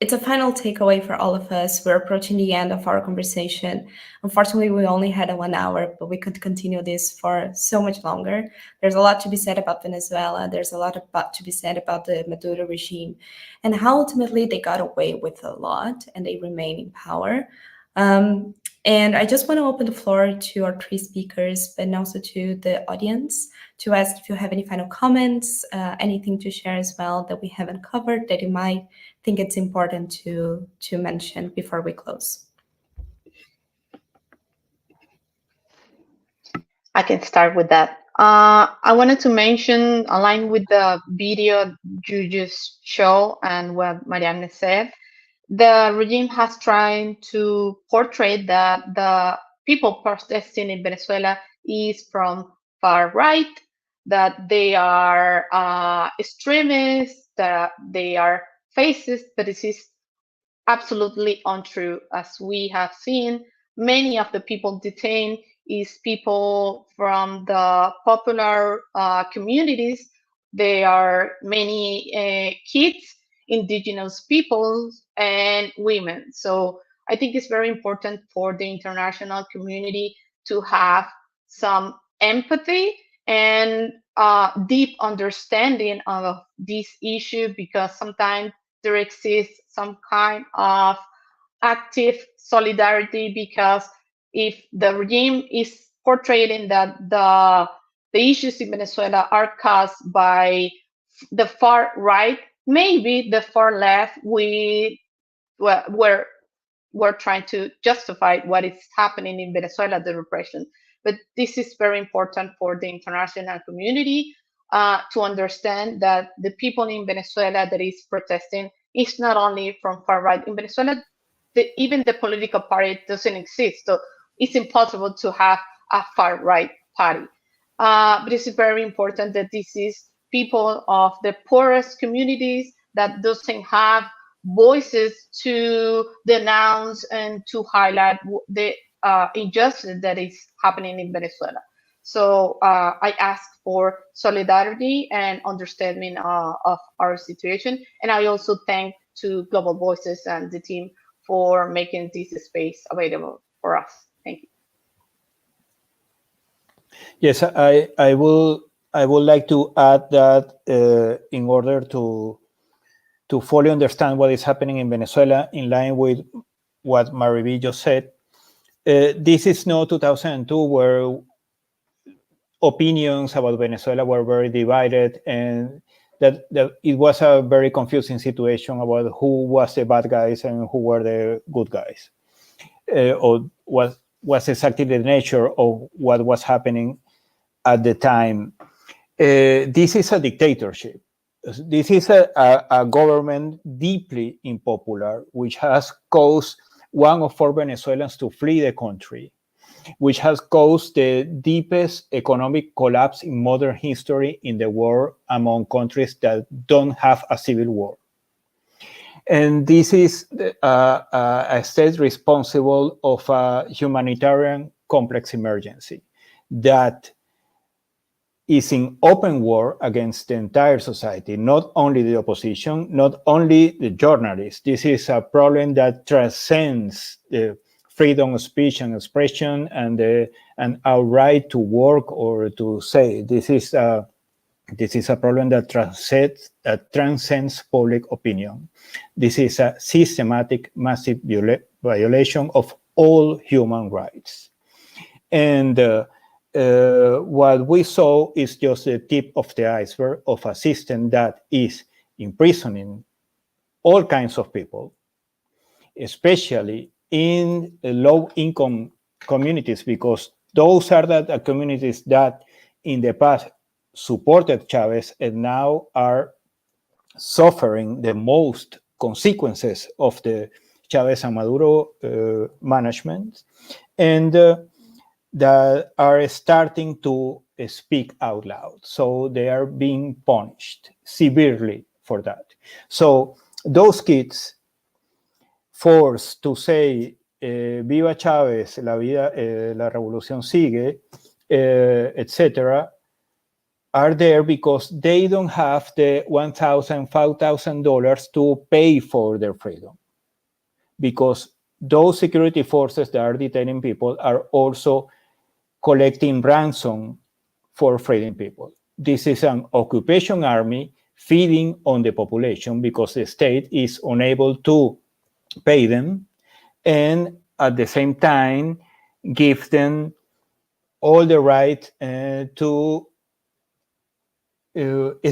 it's a final takeaway for all of us. We're approaching the end of our conversation. Unfortunately, we only had 1 hour, but we could continue this for so much longer. There's a lot to be said about Venezuela. There's a lot to be said about the Maduro regime and how ultimately they got away with a lot and they remain in power. And I just want to open the floor to our 3 speakers, but also to the audience to ask if you have any final comments, anything to share as well that we haven't covered that you might think it's important to mention before we close. I can start with that. I wanted to mention, aligned with the video you just showed and what Marianne said, the regime has tried to portray that the people protesting in Venezuela is from far right, that they are extremists, that they are fascist, but this is absolutely untrue. As we have seen, many of the people detained is people from the popular communities. There are many kids, indigenous peoples, and women. So I think it's very important for the international community to have some empathy and deep understanding of this issue, because sometimes there exists some kind of active solidarity, because if the regime is portraying that the issues in Venezuela are caused by the far right, maybe the far left we're trying to justify what is happening in Venezuela, the repression. But this is very important for the international community to understand that the people in Venezuela that is protesting is not only from far right. In Venezuela, even the political party doesn't exist, so it's impossible to have a far right party. But it's very important that this is people of the poorest communities that doesn't have voices to denounce and to highlight the injustice that is happening in Venezuela. So I ask for solidarity and understanding of our situation. And I also thank to Global Voices and the team for making this space available for us. Thank you. Yes, I would like to add that in order to fully understand what is happening in Venezuela, in line with what Mariby just said, this is not 2002 where opinions about Venezuela were very divided, and that it was a very confusing situation about who was the bad guys and who were the good guys, or what was exactly the nature of what was happening at the time. This is a dictatorship. This is a government deeply unpopular, which has caused 1 of 4 Venezuelans to flee the country, which has caused the deepest economic collapse in modern history in the world among countries that don't have a civil war. And this is a state responsible of a humanitarian complex emergency that is in open war against the entire society, not only the opposition, not only the journalists. This is a problem that transcends the freedom of speech and expression and our right to work or to say. This is a problem that transcends public opinion. This is a systematic, massive violation of all human rights. And what we saw is just the tip of the iceberg of a system that is imprisoning all kinds of people, especially in low-income communities, because those are the communities that in the past supported Chavez and now are suffering the most consequences of the Chavez and Maduro management, and that are starting to speak out loud. So they are being punished severely for that. So those kids forced to say, viva Chávez, la revolución sigue, etc., are there because they don't have the $1,000, $5,000 to pay for their freedom. Because those security forces that are detaining people are also collecting ransom for freeing people. This is an occupation army feeding on the population because the state is unable to pay them, and at the same time give them all the right to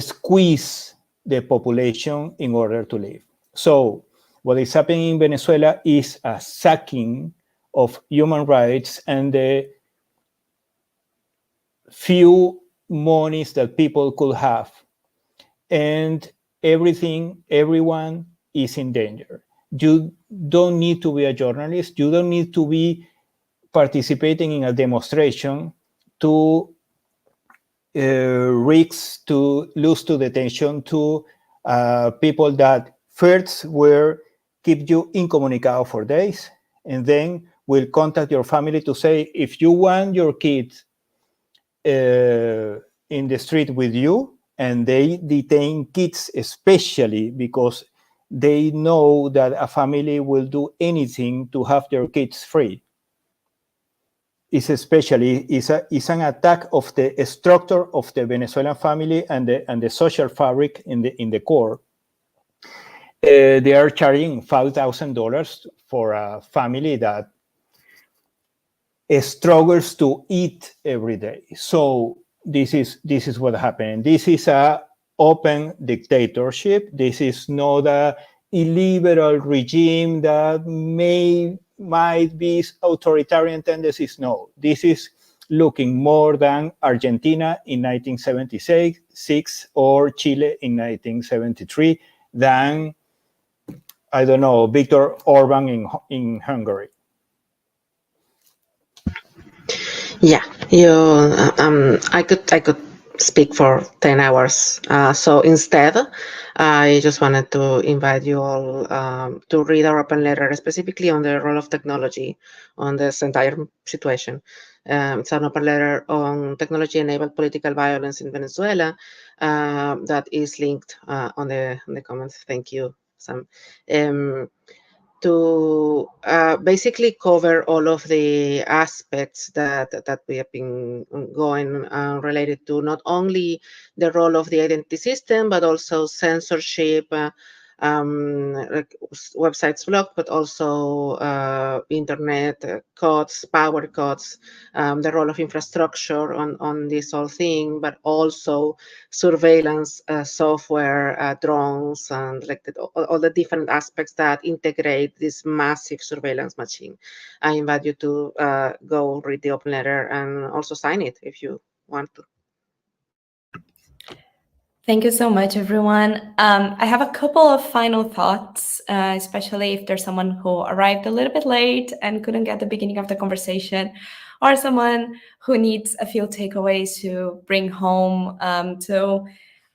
squeeze the population in order to live. So what is happening in Venezuela is a sacking of human rights and the few monies that people could have. And everyone is in danger. You don't need to be a journalist. You don't need to be participating in a demonstration to risk to lose to detention to people that first will keep you incommunicado for days and then will contact your family to say, if you want your kids in the street with you, and they detain kids especially because they know that a family will do anything to have their kids free. It's an attack of the structure of the Venezuelan family and the social fabric in the core. They are charging $5,000 for a family that struggles to eat every day. So this is what happened. This is a open dictatorship. This is not a illiberal regime that might be authoritarian tendencies. No, this is looking more than Argentina in 1976 or Chile in 1973 than, I don't know, Viktor Orban in Hungary. Yeah, I could speak for 10 hours. So instead, I just wanted to invite you all to read our open letter, specifically on the role of technology on this entire situation. It's an open letter on technology-enabled political violence in Venezuela that is linked on the comments. Thank you, Sam. To basically cover all of the aspects that we have been going related to not only the role of the identity system, but also censorship, like websites blocked, but also internet cuts, power cuts, the role of infrastructure on this whole thing, but also surveillance software, drones, and like all the different aspects that integrate this massive surveillance machine. I invite you to go read the open letter and also sign it if you want to. Thank you so much, everyone. I have a couple of final thoughts, especially if there's someone who arrived a little bit late and couldn't get the beginning of the conversation, or someone who needs a few takeaways to bring home. So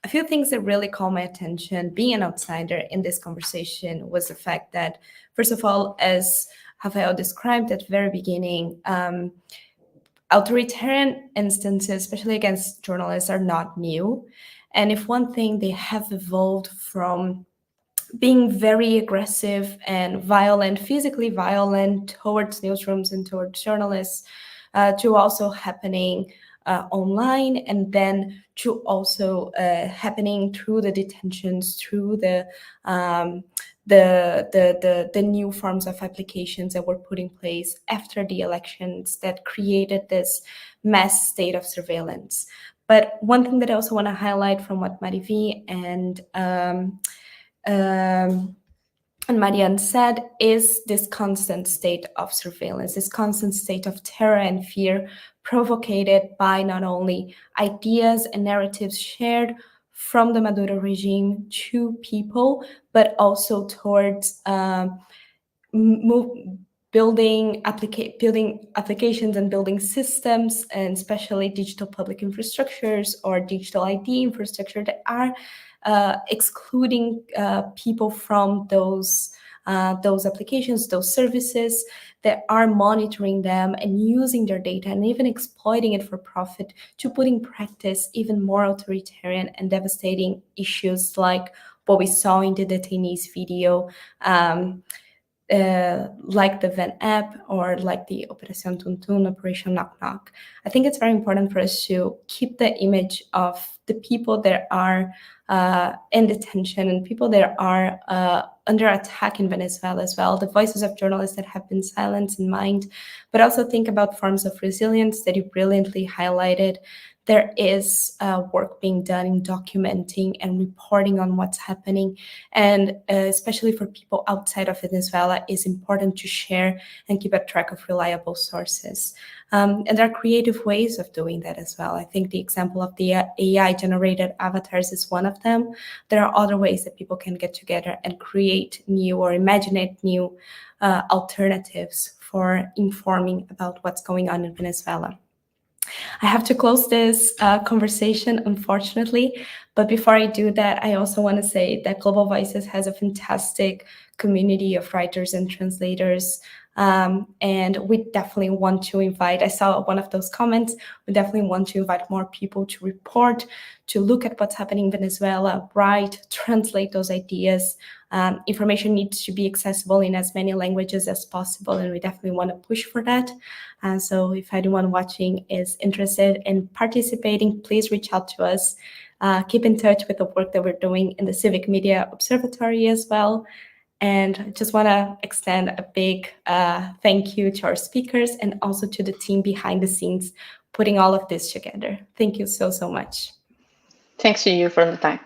a few things that really caught my attention being an outsider in this conversation was the fact that, first of all, as Rafael described at the very beginning, authoritarian instances, especially against journalists, are not new. And if one thing, they have evolved from being very aggressive and violent, physically violent towards newsrooms and towards journalists, to also happening online, and then to also happening through the detentions, through the new forms of applications that were put in place after the elections that created this mass state of surveillance. But one thing that I also want to highlight from what Mariví and Marianne said is this constant state of surveillance, this constant state of terror and fear provoked by not only ideas and narratives shared from the Maduro regime to people, but also towards building applications and building systems, and especially digital public infrastructures or digital ID infrastructure that are excluding people from those those applications, those services that are monitoring them and using their data and even exploiting it for profit to put in practice even more authoritarian and devastating issues like what we saw in the detainees video, like the Ven app or like the Operación Tuntun, Operation Knock Knock. I think it's very important for us to keep the image of the people that are in detention and people that are under attack in Venezuela as well, the voices of journalists that have been silenced in mind, but also think about forms of resilience that you brilliantly highlighted. There is work being done in documenting and reporting on what's happening. And especially for people outside of Venezuela, it's important to share and keep a track of reliable sources. And there are creative ways of doing that as well. I think the example of the AI-generated avatars is one of them. There are other ways that people can get together and create new or imagine new alternatives for informing about what's going on in Venezuela. I have to close this conversation, unfortunately, but before I do that, I also want to say that Global Voices has a fantastic community of writers and translators, and we definitely want to invite, I saw one of those comments, we definitely want to invite more people to report, to look at what's happening in Venezuela, write, translate those ideas. Information needs to be accessible in as many languages as possible, and we definitely want to push for that. So if anyone watching is interested in participating, please reach out to us. Keep in touch with the work that we're doing in the Civic Media Observatory as well. And I just want to extend a big thank you to our speakers and also to the team behind the scenes putting all of this together. Thank you so, so much. Thanks to you for the time.